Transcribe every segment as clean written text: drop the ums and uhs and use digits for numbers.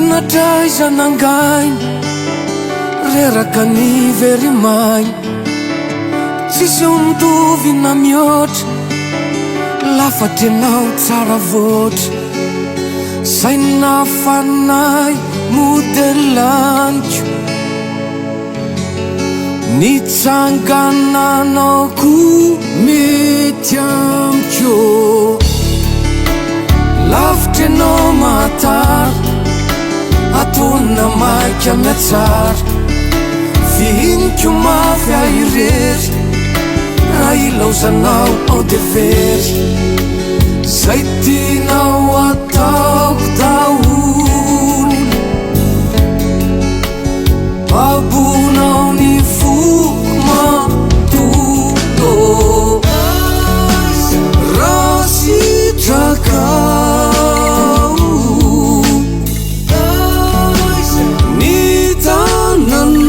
natray zanangainy reraka ny verimainy tsisy ondovi na mihoatra lafatra ianao tsara voatra saina fanay modelaniko nitsangananao ko mety amiko lavitra ianao matara atona maika miatsara fihiniko mafy airery raha ilaozanao ao devery zay tianao ataoko daholo abonao ny foko mantolo raha sitrakao ny tananao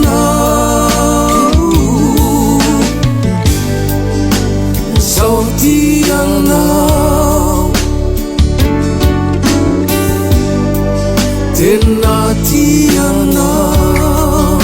zao tianao tena tianao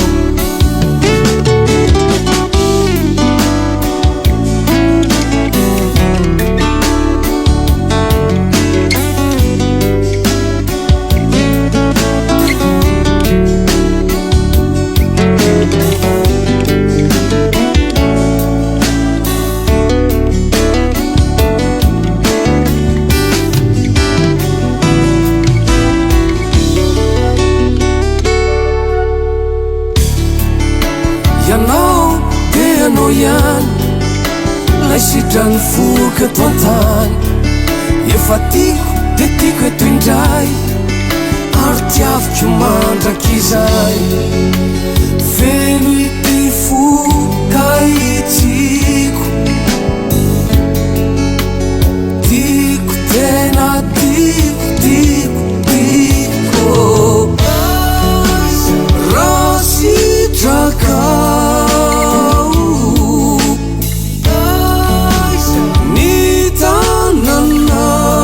Ianao dia ianao ihany lay sitrany foka eto an-tany efa tiako dia tiako eto indray ary tiaviko mandraka izay feno ity foka itsiko tiako tena tiako tiako tiako raha sitrakao ny tananao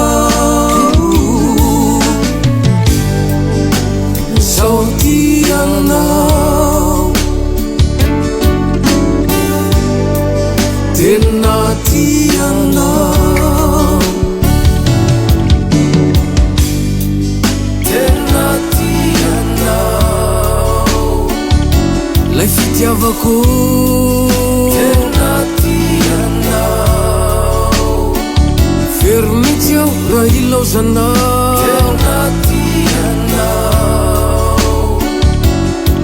zao tianao tena tianao tena tianao lay fitiavako tena tianao very mitsy aho raha ilaozanao tena tianao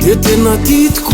dia tena tiako